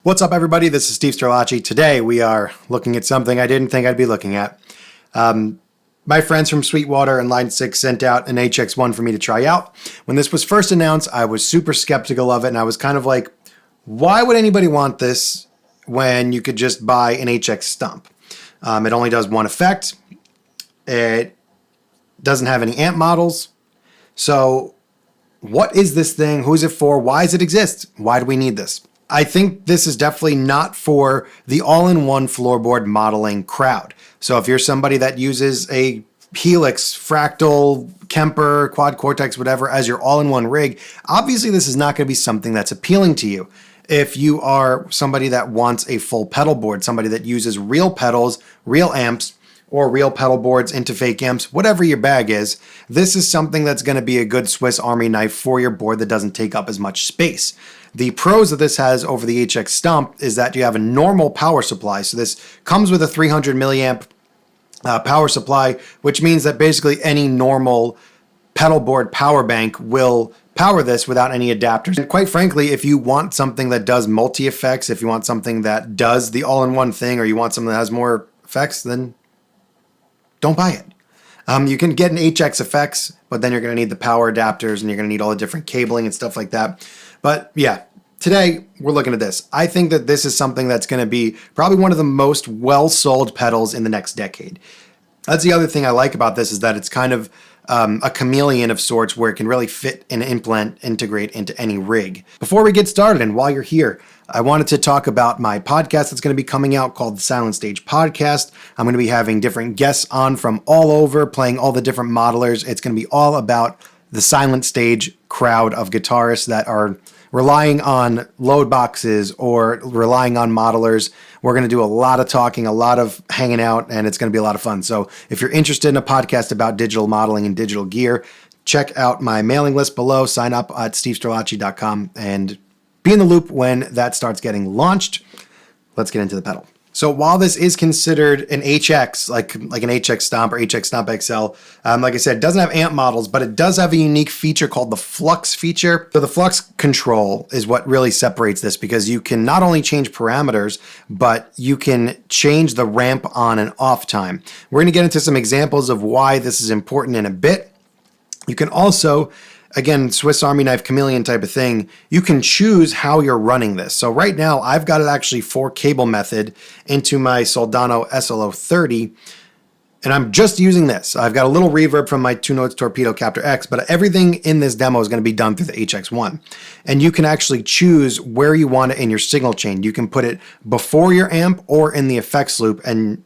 What's up, everybody? This is Steve Sterlacci. Today we are looking at something I didn't think I'd be looking at. My friends from Sweetwater and Line 6 sent out an HX1 for me to try out. When this was first announced, I was super skeptical of it, and I was kind of like, why would anybody want this when you could just buy an HX stump? It only does one effect. It doesn't have any amp models. So what is this thing? Who's it for? Why does it exist? Why do we need this? I think this is definitely not for the all-in-one floorboard modeling crowd. So if you're somebody that uses a Helix, Fractal, Kemper, Quad Cortex, whatever, as your all-in-one rig, obviously this is not going to be something that's appealing to you. If you are somebody that wants a full pedal board, somebody that uses real pedals, real amps, or real pedal boards into fake amps, whatever your bag is, this is something that's going to be a good Swiss Army knife for your board that doesn't take up as much space. The pros that this has over the HX Stump is that you have a normal power supply. So this comes with a 300 milliamp power supply, which means that basically any normal pedal board power bank will power this without any adapters. And quite frankly, if you want something that does multi-effects, if you want something that does the all-in-one thing, or you want something that has more effects, then don't buy it. You can get an HX effects, but then you're going to need the power adapters and you're going to need all the different cabling and stuff like that. But yeah, today we're looking at this. I think that this is something that's going to be probably one of the most well-sold pedals in the next decade. That's the other thing I like about this, is that it's kind of a chameleon of sorts, where it can really fit and integrate into any rig. Before we get started, and while you're here, I wanted to talk about my podcast that's going to be coming out called the Silent Stage Podcast. I'm going to be having different guests on from all over, playing all the different modelers. It's going to be all about the silent stage crowd of guitarists that are relying on load boxes or relying on modelers. We're going to do a lot of talking, a lot of hanging out, and it's going to be a lot of fun. So if you're interested in a podcast about digital modeling and digital gear, check out my mailing list below. Sign up at stevesterlacci.com and be in the loop when that starts getting launched. Let's get into the pedal. So while this is considered an HX, like an HX Stomp or HX Stomp XL, like I said, it doesn't have amp models, but it does have a unique feature called the Flux feature. So the Flux control is what really separates this, because you can not only change parameters, but you can change the ramp on and off time. We're going to get into some examples of why this is important in a bit. You can also, again, Swiss Army knife chameleon type of thing, you can choose how you're running this. So right now I've got it actually 4-cable method into my Soldano SLO 30, and I'm just using this. I've got a little reverb from my Notes Captor X, but everything in this demo is going to be done through the HX1. And you can actually choose where you want it in your signal chain. You can put it before your amp or in the effects loop, and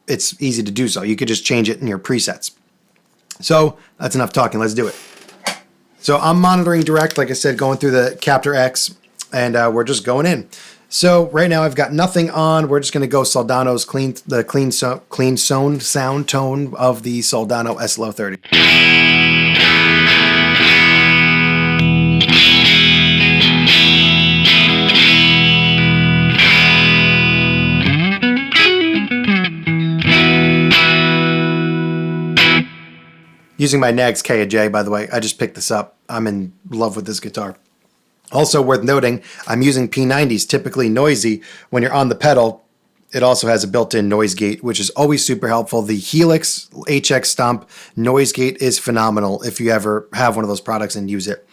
it's easy to do so. You could just change it in your presets. So that's enough talking. Let's do it. So I'm monitoring direct, like I said, going through the Captor X, and we're just going in. So right now I've got nothing on. We're just going to go Soldano's clean sound tone of the Soldano SLO 30. Using my Nags K&J, by the way. I just picked this up. I'm in love with this guitar. Also worth noting, I'm using P90s, typically noisy. When you're on the pedal, it also has a built-in noise gate, which is always super helpful. The Helix HX Stomp noise gate is phenomenal if you ever have one of those products and use it.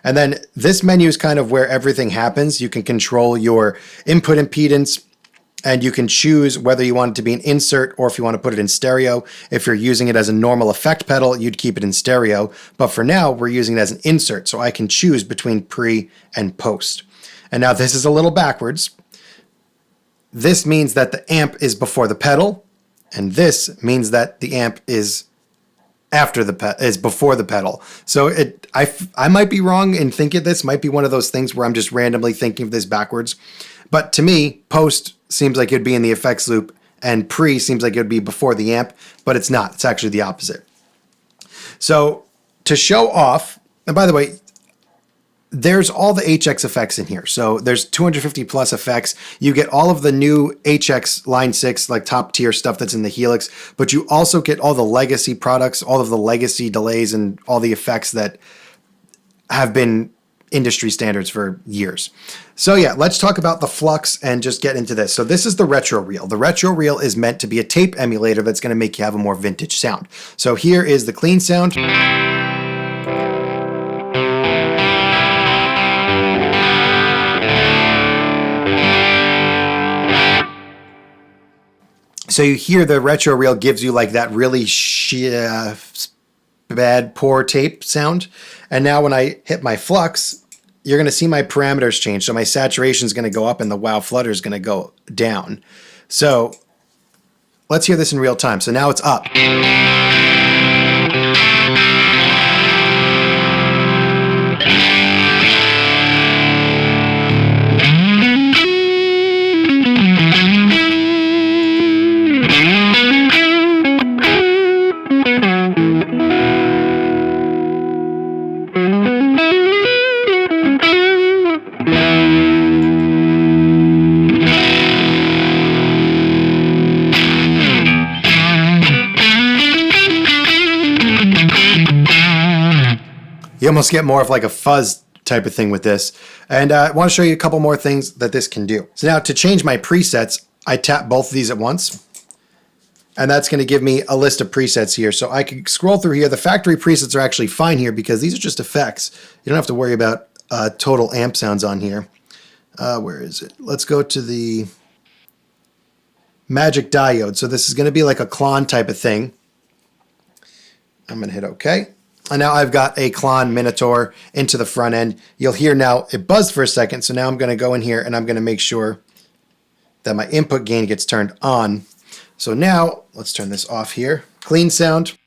And then this menu is kind of where everything happens. You can control your input impedance, and you can choose whether you want it to be an insert or if you want to put it in stereo. If you're using it as a normal effect pedal, you'd keep it in stereo. But for now, we're using it as an insert, so I can choose between pre and post. And now this is a little backwards. This means that the amp is before the pedal, and this means that the amp is before the pedal. So I might be wrong and think this might be one of those things where I'm just randomly thinking of this backwards. But to me, post seems like it'd be in the effects loop, and pre seems like it'd be before the amp, but it's not. It's actually the opposite. So to show off, and by the way, there's all the HX effects in here. So there's 250 plus effects. You get all of the new HX Line 6, like top tier stuff that's in the Helix, but you also get all the legacy products, all of the legacy delays, and all the effects that have been industry standards for years. So yeah, let's talk about the Flux and just get into this. So this is the retro reel. The retro reel is meant to be a tape emulator that's going to make you have a more vintage sound. So here is the clean sound. So you hear the retro reel gives you like that really bad, poor tape sound. And now when I hit my Flux, you're going to see my parameters change. So my saturation is going to go up and the wow flutter is going to go down. So let's hear this in real time. So now it's up. You almost get more of like a fuzz type of thing with this. And I want to show you a couple more things that this can do. So now to change my presets, I tap both of these at once. And that's going to give me a list of presets here. So I can scroll through here. The factory presets are actually fine here because these are just effects. You don't have to worry about total amp sounds on here. Where is it? Let's go to the magic diode. So this is going to be like a Clon type of thing. I'm going to hit OK. And now I've got a Clon Minotaur into the front end. You'll hear now it buzzed for a second. So now I'm going to go in here and I'm going to make sure that my input gain gets turned on. So now let's turn this off here. Clean sound.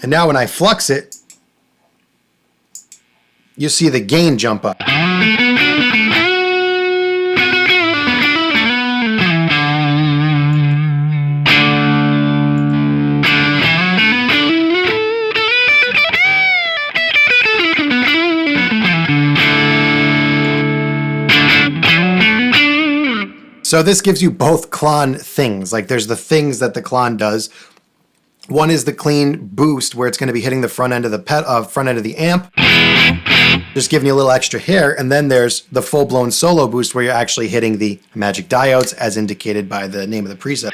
And now when I flux it, you see the gain jump up. So this gives you both Clon things. Like there's the things that the Clon does. One is the clean boost where it's going to be hitting the front end of the amp, just giving you a little extra hair. And then there's the full-blown solo boost where you're actually hitting the magic diodes as indicated by the name of the preset.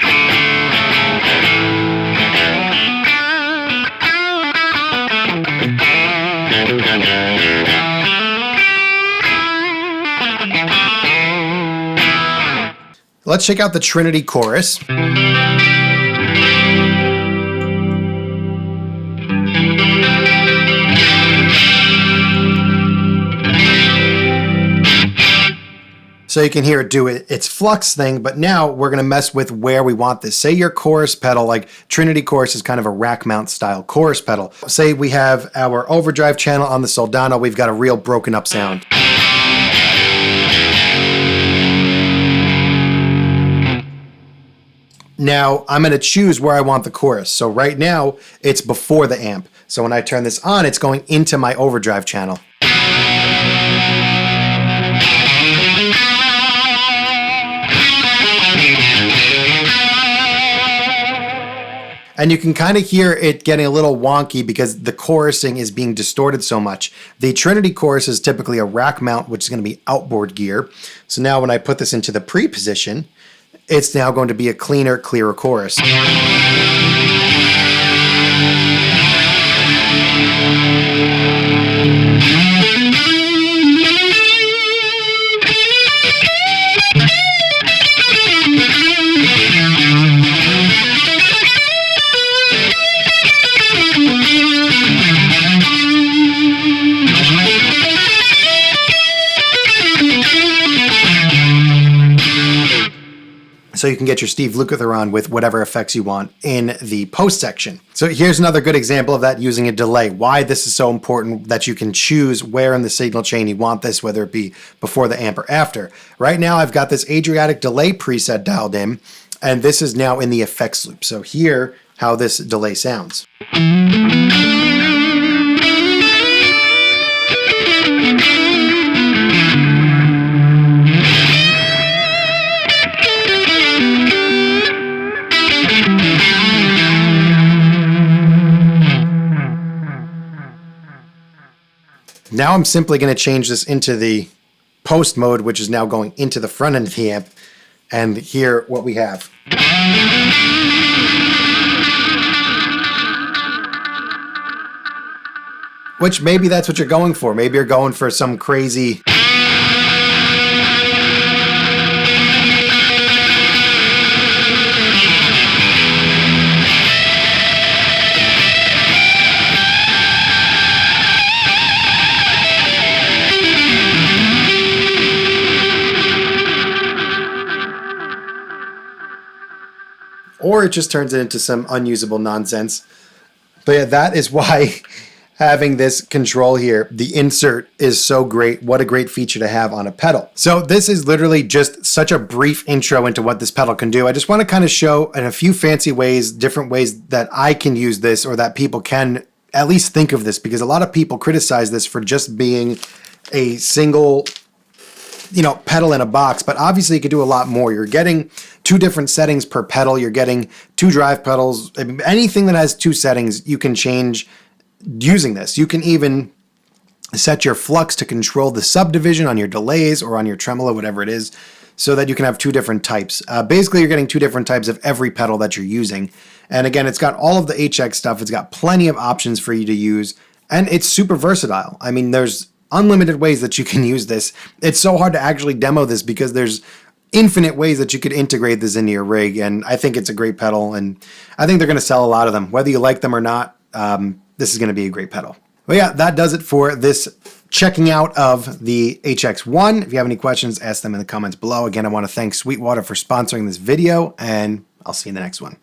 Let's check out the Trinity chorus. So you can hear it do its flux thing, but now we're going to mess with where we want this. Say your chorus pedal, like Trinity chorus is kind of a rack mount style chorus pedal. Say we have our overdrive channel on the Soldano, we've got a real broken up sound. Now I'm going to choose where I want the chorus. So right now it's before the amp. So when I turn this on, it's going into my overdrive channel. And you can kind of hear it getting a little wonky because the chorusing is being distorted so much. The Trinity chorus is typically a rack mount, which is going to be outboard gear. So now when I put this into the pre position, it's now going to be a cleaner, clearer chorus. So you can get your Steve Lukather on with whatever effects you want in the post section. So here's another good example of that using a delay. Why this is so important that you can choose where in the signal chain you want this, whether it be before the amp or after. Right now I've got this Adriatic delay preset dialed in, and this is now in the effects loop. So hear how this delay sounds. Now I'm simply going to change this into the post mode, which is now going into the front end of the amp, and hear what we have. Which maybe that's what you're going for. Maybe you're going for some crazy... or it just turns it into some unusable nonsense. But yeah, that is why having this control here, the insert, is so great. What a great feature to have on a pedal. So this is literally just such a brief intro into what this pedal can do. I just want to kind of show in a few fancy ways, different ways that I can use this, or that people can at least think of this, because a lot of people criticize this for just being a single, pedal in a box, but obviously you could do a lot more. You're getting 2 different settings per pedal. You're getting 2 drive pedals. Anything that has 2 settings, you can change using this. You can even set your flux to control the subdivision on your delays or on your tremolo, whatever it is, so that you can have 2 different types. Basically, you're getting 2 different types of every pedal that you're using. And again, it's got all of the HX stuff. It's got plenty of options for you to use, and it's super versatile. I mean, there's unlimited ways that you can use this. It's so hard to actually demo this because there's infinite ways that you could integrate this into your rig, and I think it's a great pedal, and I think they're going to sell a lot of them. Whether you like them or not, this is going to be a great pedal. Well, yeah, that does it for this checking out of the HX1. If you have any questions, ask them in the comments below. Again, I want to thank Sweetwater for sponsoring this video, and I'll see you in the next one.